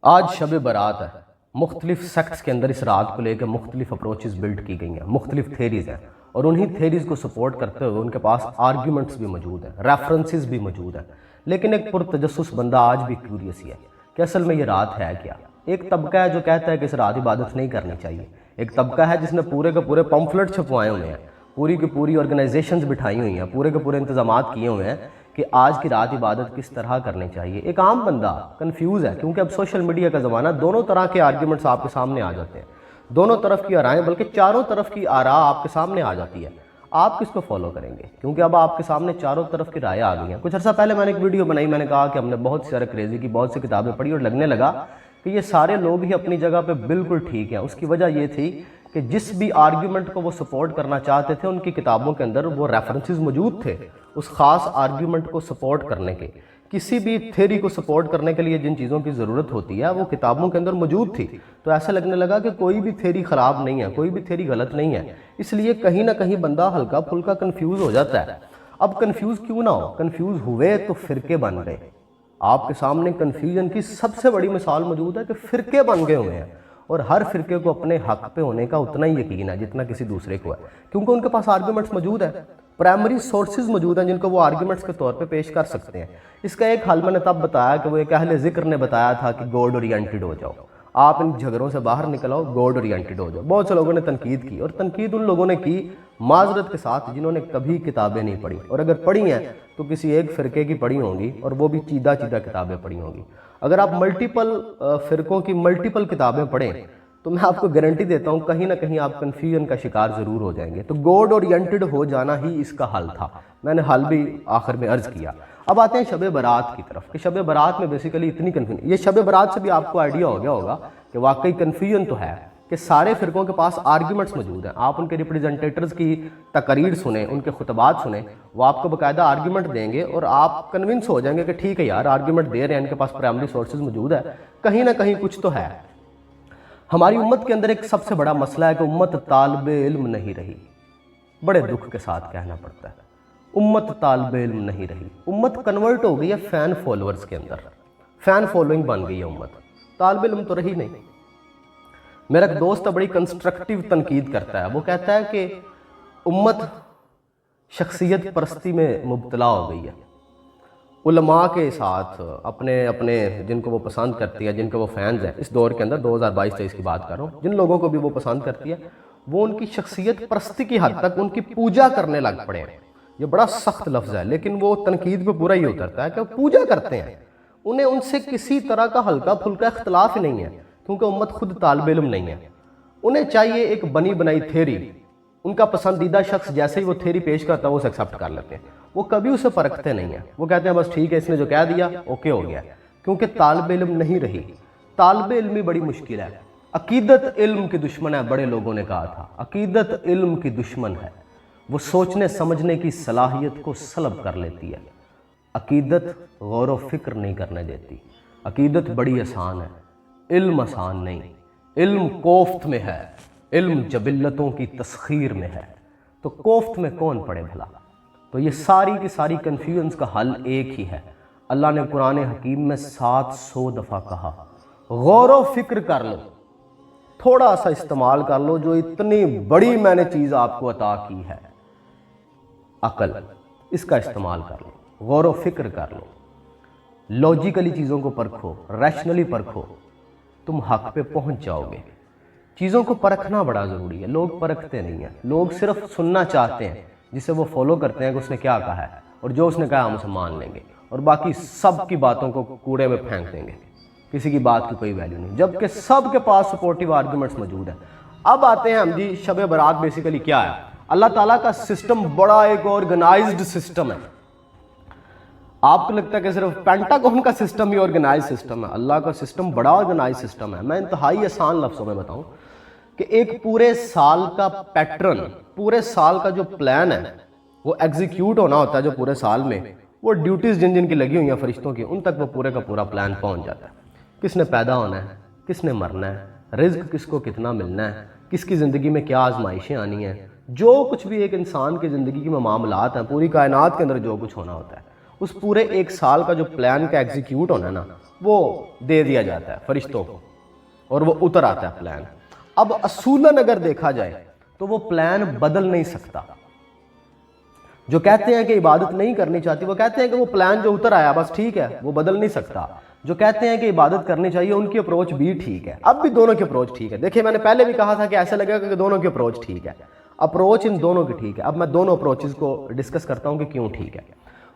آج شب برات ہے۔ مختلف سیکٹس کے اندر اس رات کو لے کے مختلف اپروچز بلڈ کی گئی ہیں، مختلف تھیریز ہیں، اور انہی تھیریز کو سپورٹ کرتے ہوئے ان کے پاس آرگیومنٹس بھی موجود ہیں، ریفرنسز بھی موجود ہیں۔ لیکن ایک پرتجسس بندہ آج بھی کیوریس ہی ہے کہ اصل میں یہ رات ہے کیا۔ ایک طبقہ ہے جو کہتا ہے کہ اس رات عبادت نہیں کرنی چاہیے، ایک طبقہ ہے جس نے پورے کے پورے پمفلٹ چھپوائے ہوئے ہیں، پوری کی پوری آرگنائزیشنز بٹھائی ہوئی ہیں، پورے کے پورے انتظامات کیے ہوئے ہیں کہ آج کی رات عبادت کس طرح کرنی چاہیے۔ ایک عام بندہ کنفیوز ہے کیونکہ اب سوشل میڈیا کا زمانہ، دونوں طرح کے آرگیومنٹس آپ کے سامنے آ جاتے ہیں، دونوں طرف کی آرائیں بلکہ چاروں طرف کی آراء آپ کے سامنے آ جاتی ہے۔ آپ کس کو فالو کریں گے؟ کیونکہ اب آپ کے سامنے چاروں طرف کی رائیں آ گئی ہیں۔ کچھ عرصہ پہلے میں نے ایک ویڈیو بنائی، میں نے کہا کہ ہم نے بہت سارے کریزی کی بہت سی کتابیں پڑھی اور لگنے لگا کہ یہ سارے لوگ ہی اپنی جگہ پہ بالکل ٹھیک ہیں۔ اس کی وجہ یہ تھی کہ جس بھی آرگیومنٹ کو وہ سپورٹ کرنا چاہتے تھے ان کی کتابوں کے اندر وہ ریفرنسز موجود تھے اس خاص آرگیومنٹ کو سپورٹ کرنے کے۔ کسی بھی تھیری کو سپورٹ کرنے کے لیے جن چیزوں کی ضرورت ہوتی ہے وہ کتابوں کے اندر موجود تھی، تو ایسا لگنے لگا کہ کوئی بھی تھیری خراب نہیں ہے، کوئی بھی تھیری غلط نہیں ہے۔ اس لیے کہیں نہ کہیں بندہ ہلکا پھلکا کنفیوز ہو جاتا ہے۔ اب کنفیوز کیوں نہ ہو، کنفیوز ہوئے تو فرقے بن گئے۔ آپ کے سامنے کنفیوژن کی سب سے بڑی مثال موجود ہے کہ فرقے بن گئے ہوئے ہیں، اور ہر فرقے کو اپنے حق پہ ہونے کا اتنا ہی یقین ہے جتنا کسی دوسرے کو ہے، کیونکہ ان کے پاس آرگیومنٹس موجود ہیں، پرائمری سورسز موجود ہیں جن کو وہ آرگیومنٹس کے طور پہ پیش کر سکتے ہیں۔ اس کا ایک حل میں نے تب بتایا کہ وہ ایک اہل ذکر نے بتایا تھا کہ گوڈ اورینٹڈ ہو جاؤ، آپ ان جھگڑوں سے باہر نکل آؤ، گوڈ اورینٹڈ ہو جاؤ۔ بہت سے لوگوں نے تنقید کی، اور تنقید ان لوگوں نے کی معذرت کے ساتھ جنہوں نے کبھی کتابیں نہیں پڑھی، اور اگر پڑھی ہیں تو کسی ایک فرقے کی پڑھی ہوں گی، اور وہ بھی چیدہ کتابیں پڑھی ہوں گی۔ اگر آپ ملٹیپل فرقوں کی ملٹیپل کتابیں پڑھیں تو میں آپ کو گارنٹی دیتا ہوں کہیں نہ کہیں آپ کنفیوژن کا شکار ضرور ہو جائیں گے۔ تو گوڈ اورینٹڈ ہو جانا ہی اس کا حل تھا، میں نے حل بھی آخر میں عرض کیا۔ اب آتے ہیں شب برات کی طرف کہ شب برات میں بیسیکلی اتنی کنفیوژن، یہ شب برات سے بھی آپ کو آئیڈیا ہو گیا ہوگا کہ واقعی کنفیوژن تو ہے کہ سارے فرقوں کے پاس آرگیومنٹس موجود ہیں۔ آپ ان کے ریپریزنٹیٹرز کی تقاریر سنیں، ان کے خطبات سنیں، وہ آپ کو باقاعدہ آرگیومنٹ دیں گے اور آپ کنونس ہو جائیں گے کہ ٹھیک ہے یار، آرگیومنٹ دے رہے ہیں، ان کے پاس پرائمری سورسز موجود ہے، کہیں نہ کہیں کچھ تو ہے۔ ہماری امت کے اندر ایک سب سے بڑا مسئلہ ہے کہ امت طالب علم نہیں رہی، بڑے دکھ کے ساتھ کہنا پڑتا ہے، امت طالب علم نہیں رہی۔ امت کنورٹ ہو گئی ہے فین فالورز کے اندر، فین فالوئنگ بن گئی ہے امت، طالب علم تو رہی نہیں۔ میرا ایک دوست بڑی کنسٹرکٹیو تنقید کرتا ہے، وہ کہتا ہے کہ امت شخصیت پرستی میں مبتلا ہو گئی ہے، علماء کے ساتھ اپنے جن کو وہ پسند کرتی ہے، جن کے وہ فینز ہیں اس دور کے اندر، 2022-23 کی بات کر رہا ہوں، جن لوگوں کو بھی وہ پسند کرتی ہے وہ ان کی شخصیت پرستی کی حد تک ان کی پوجا کرنے لگ پڑے ہیں۔ یہ بڑا سخت لفظ ہے لیکن وہ تنقید پہ پورا ہی اترتا ہے کہ وہ پوجا کرتے ہیں، انہیں ان سے کسی طرح کا ہلکا پھلکا اختلاف ہی نہیں ہے، کیونکہ امت خود طالب علم نہیں ہے۔ انہیں چاہیے ایک بنی بنائی تھیری، ان کا پسندیدہ شخص جیسے ہی وہ تھیری پیش کرتا ہے وہ اسے ایکسیپٹ کر لیتے ہیں، وہ کبھی اسے پرکھتے نہیں ہیں، وہ کہتے ہیں بس ٹھیک ہے اس نے جو کہہ دیا اوکے ہو گیا، کیونکہ طالب علم نہیں رہی۔ طالب علمی بڑی مشکل ہے، عقیدت علم کی دشمن ہے، بڑے لوگوں نے کہا تھا، عقیدت علم کی دشمن ہے، وہ سوچنے سمجھنے کی صلاحیت کو سلب کر لیتی ہے۔ عقیدت غور و فکر نہیں کرنے دیتی، عقیدت بڑی آسان ہے، علم آسان نہیں، علم کوفت میں ہے، علم جبلتوں کی تسخیر میں ہے، تو کوفت میں کون پڑے بھلا؟ تو یہ ساری کی ساری کنفیوژنز کا حل ایک ہی ہے۔ اللہ نے قرآن حکیم میں 700 دفعہ کہا غور و فکر کر لو، تھوڑا سا استعمال کر لو جو اتنی بڑی میں نے چیز آپ کو عطا کی ہے، عقل، اس کا استعمال کر لو، غور و فکر کر لو، لاجیکلی چیزوں کو پرکھو، ریشنلی پرکھو، تم حق پہ پہنچ جاؤ گے۔ چیزوں کو پرکھنا بڑا ضروری ہے، لوگ پرکھتے نہیں ہیں، لوگ صرف سننا چاہتے ہیں، جسے وہ فالو کرتے ہیں کہ اس نے کیا کہا ہے، اور جو اس نے کہا ہم اسے مان لیں گے، اور باقی سب کی باتوں کو کوڑے میں پھینک دیں گے، کسی کی بات کی کوئی ویلیو نہیں، جبکہ سب کے پاس سپورٹیو آرگیومنٹس موجود ہیں۔ اب آتے ہیں ہم جی شب برات بیسیکلی کیا ہے۔ اللہ تعالیٰ کا سسٹم بڑا ایک آرگنائزڈ سسٹم ہے۔ آپ کو لگتا ہے کہ صرف پینٹاگون کا سسٹم ہی آرگنائز سسٹم ہے، اللہ کا سسٹم بڑا آرگنائز سسٹم ہے۔ میں انتہائی آسان لفظوں میں بتاؤں کہ ایک پورے سال کا پیٹرن، پورے سال کا جو پلان ہے وہ ایگزیکیوٹ ہونا ہوتا ہے، جو پورے سال میں وہ ڈیوٹیز جن کی لگی ہوئی ہیں فرشتوں کی، ان تک وہ پورے کا پورا پلان پہنچ جاتا ہے۔ کس نے پیدا ہونا ہے، کس نے مرنا ہے، رزق کس کو کتنا ملنا ہے، کس کی زندگی میں کیا آزمائشیں آنی ہیں، جو کچھ بھی ایک انسان کی زندگی کے معاملات ہیں، پوری کائنات کے اندر جو کچھ ہونا ہوتا ہے اس پورے 1 سال کا جو پلان کا ایگزیکیوٹ ہونا ہے نا وہ دے دیا جاتا ہے فرشتوں کو اور وہ اتر آتا ہے پلان۔ اب اصولاً اگر دیکھا جائے تو وہ پلان بدل نہیں سکتا۔ جو کہتے ہیں کہ عبادت نہیں کرنی چاہتی وہ کہتے ہیں کہ وہ پلان جو اتر آیا بس ٹھیک ہے وہ بدل نہیں سکتا۔ جو کہتے ہیں کہ عبادت کرنی چاہیے ان کی اپروچ بھی ٹھیک ہے۔ اب بھی دونوں کی اپروچ ٹھیک ہے۔ دیکھیں میں نے پہلے بھی کہا تھا کہ ایسا لگے گا کہ دونوں کی اپروچ ٹھیک ہے، اپروچ ان دونوں کی ٹھیک ہے۔ اب میں دونوں اپروچز کو ڈسکس کرتا ہوں کہ کیوں ٹھیک ہے۔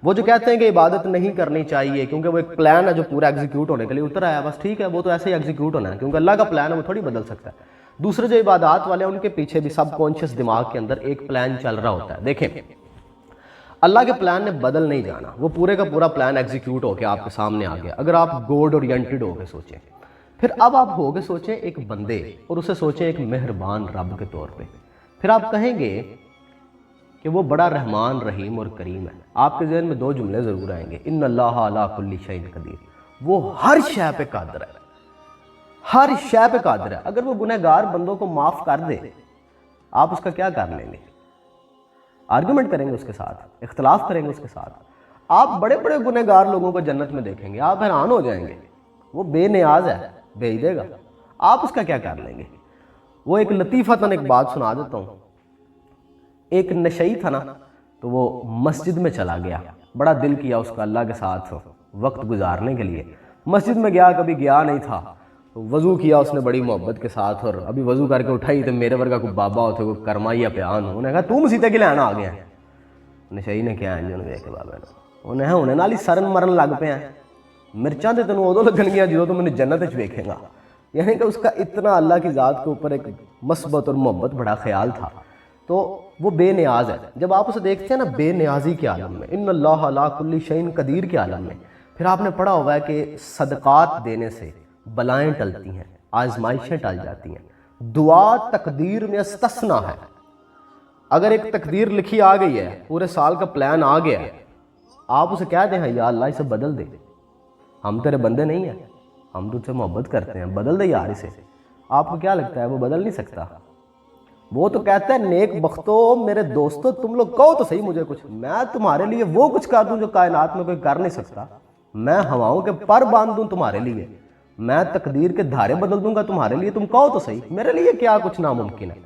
وہ جو کہتے ہیں کہ عبادت نہیں کرنی چاہیے کیونکہ وہ ایک پلان ہے جو پورا ایگزیکیوٹ ہونے کے لیے اتر آیا بس ٹھیک ہے وہ تو ایسے ہی ایگزیکیوٹ ہونا ہے کیونکہ اللہ کا پلان ہے وہ تھوڑی بدل سکتا ہے۔ دوسرے جو عبادات والے ہیں ان کے پیچھے بھی سب کانشیس دماغ کے اندر ایک پلان چل رہا ہوتا ہے۔ دیکھیں اللہ کے پلان نے بدل نہیں جانا، وہ پورے کا پورا پلان ایگزیکیوٹ ہو کے آپ کے سامنے آ گیا۔ اگر آپ گوڈ اورینٹڈ ہو کے سوچیں، پھر اب آپ ہو کے سوچیں ایک بندے اور اسے سوچیں ایک مہربان رب کے طور پہ، پھر آپ کہیں گے کہ وہ بڑا رحمان رحیم اور کریم ہے۔ آپ کے ذہن میں 2 جملے ضرور آئیں گے، ان اللہ علی کل شیء قدیر، وہ ہر شے پہ قادر ہے، ہر شے پہ قادر ہے۔ اگر وہ گنہگار بندوں کو معاف کر دے آپ اس کا کیا کر لیں گے؟ آرگومنٹ کریں گے اس کے ساتھ، اختلاف کریں گے اس کے ساتھ۔ آپ بڑے بڑے گنہگار لوگوں کو جنت میں دیکھیں گے، آپ حیران ہو جائیں گے، وہ بے نیاز ہے، بھیج دے گا، آپ اس کا کیا کر لیں گے؟ وہ ایک لطیفہ ایک بات سنا دیتا ہوں۔ ایک نشئی تھا نا تو وہ مسجد میں چلا گیا، بڑا دل کیا اس کا اللہ کے ساتھ وقت گزارنے کے لیے، مسجد میں گیا، کبھی گیا نہیں تھا، وضو کیا اس نے بڑی محبت کے ساتھ، اور ابھی وضو کر کے اٹھائی تو میرے ورگا کوئی بابا ہوتے کوئی کرما یا پیان ہو، انہوں نے کہا تو مسیطے کی لینا آ گیا ہے۔ نشئی نے کیا ہے انہوں نے دیکھ کے بابا نے انہیں ہونے نال ہی سرن مرن لگ پہ ہیں، مرچاں تے تینوں ادو لگن گیا جدوں تو میں نے جنت وچ ویکھے گا۔ یعنی کہ اس کا اتنا اللہ کی ذات کے اوپر ایک مثبت اور محبت بڑا خیال تھا، تو وہ بے نیاز ہے۔ جب آپ اسے دیکھتے ہیں نا بے نیازی کے عالم میں، ان اللہ علی کل شیء قدیر کے عالم میں، پھر آپ نے پڑھا ہوا ہے کہ صدقات دینے سے بلائیں ٹلتی ہیں، آزمائشیں ٹل جاتی ہیں۔ دعا تقدیر میں استثنا ہے۔ اگر ایک تقدیر لکھی آ گئی ہے، پورے سال کا پلان آ گیا ہے، آپ اسے کہہ دیں یا اللہ اسے بدل دے، ہم تیرے بندے نہیں ہیں، ہم تجھ سے محبت کرتے ہیں، بدل دے یار اسے، آپ کو کیا لگتا ہے وہ بدل نہیں سکتا؟ وہ تو کہتا ہے نیک بختو میرے دوستو تم لوگ کہو تو صحیح مجھے کچھ، میں تمہارے لیے وہ کچھ کر دوں جو کائنات میں کوئی کر نہیں سکتا، میں ہواؤں کے پر باندھ دوں تمہارے لیے، میں تقدیر کے دھارے بدل دوں گا تمہارے لیے، تم کہو تو صحیح، میرے لیے کیا کچھ ناممکن ہے۔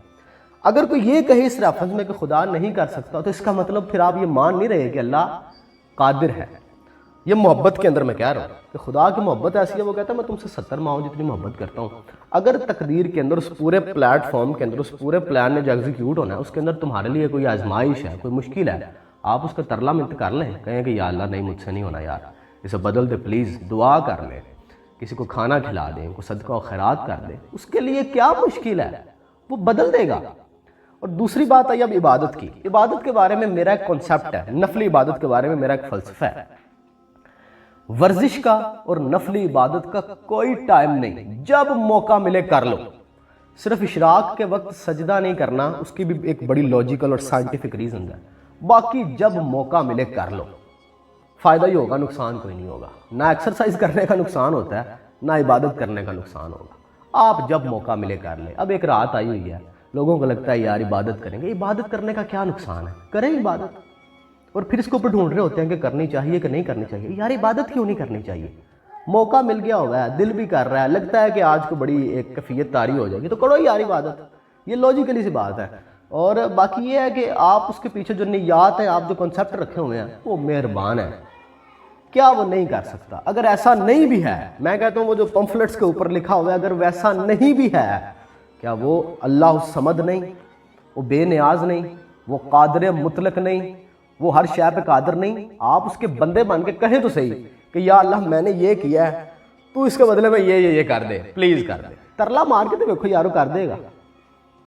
اگر کوئی یہ کہے اس ریفرنس میں کہ خدا نہیں کر سکتا تو اس کا مطلب پھر آپ یہ مان نہیں رہے کہ اللہ قادر ہے۔ یہ محبت کے اندر میں کہہ رہا ہوں کہ خدا کی محبت ایسی ہے، وہ کہتا ہے میں تم سے 70 ماؤں جتنی محبت کرتا ہوں۔ اگر تقدیر کے اندر اس پورے پلیٹ فارم کے اندر اس پورے پلان نے جو ایگزیکیوٹ ہونا ہے اس کے اندر تمہارے لیے کوئی آزمائش ہے، کوئی مشکل ہے، آپ اس کا ترلا منت کر لیں، کہیں کہ یا اللہ نہیں مجھ سے نہیں ہونا یار، اسے بدل دے پلیز، دعا کر لیں، کسی کو کھانا کھلا دیں، کو صدقہ و خیرات کر دیں، اس کے لیے کیا مشکل ہے، وہ بدل دے گا۔ اور دوسری بات آئی اب عبادت کی۔ عبادت کے بارے میں میرا ایک کنسیپٹ ہے، نفلی عبادت کے بارے میں میرا ایک فلسفہ ہے۔ ورزش کا اور نفلی عبادت کا کوئی ٹائم نہیں، جب موقع ملے کر لو۔ صرف اشراق کے وقت سجدہ نہیں کرنا، اس کی بھی ایک بڑی لاجیکل اور سائنٹیفک ریزن ہے، باقی جب موقع ملے کر لو۔ فائدہ ہی ہوگا، نقصان کوئی نہیں ہوگا، نہ ایکسرسائز کرنے کا نقصان ہوتا ہے نہ عبادت کرنے کا نقصان ہوگا، آپ جب موقع ملے کر لیں۔ اب ایک رات آئی ہوئی ہے، لوگوں کو لگتا ہے یار عبادت کریں گے، عبادت کرنے کا کیا نقصان ہے، کریں عبادت، اور پھر اس کو اوپر ڈھونڈ رہے ہوتے ہیں کہ کرنی چاہیے کہ نہیں کرنی چاہیے۔ یار عبادت کیوں نہیں کرنی چاہیے؟ موقع مل گیا ہوا ہے، دل بھی کر رہا ہے، لگتا ہے کہ آج کو بڑی ایک کیفیت طاری ہو جائے گی تو کرو یار عبادت، یہ لاجیکلی سی بات ہے۔ اور باقی یہ ہے کہ آپ اس کے پیچھے جو نیات ہیں، آپ جو کنسیپٹ رکھے ہوئے ہیں، وہ مہربان ہے، کیا وہ نہیں کر سکتا؟ اگر ایسا نہیں بھی ہے، میں کہتا ہوں وہ جو پمفلٹس کے اوپر لکھا ہوا ہے اگر ویسا نہیں بھی ہے، کیا وہ اللہ الصمد نہیں، وہ بے نیاز نہیں، وہ قادر مطلق نہیں، وہ ہر شے پہ قادر نہیں؟ آپ اس کے بندے بن کے کہیں تو صحیح کہ یا اللہ میں نے یہ کیا ہے، تو اس کے بدلے میں یہ کر دے، پلیز کر دے، ترلا مار کے تو دیکھو یارو کر دے گا۔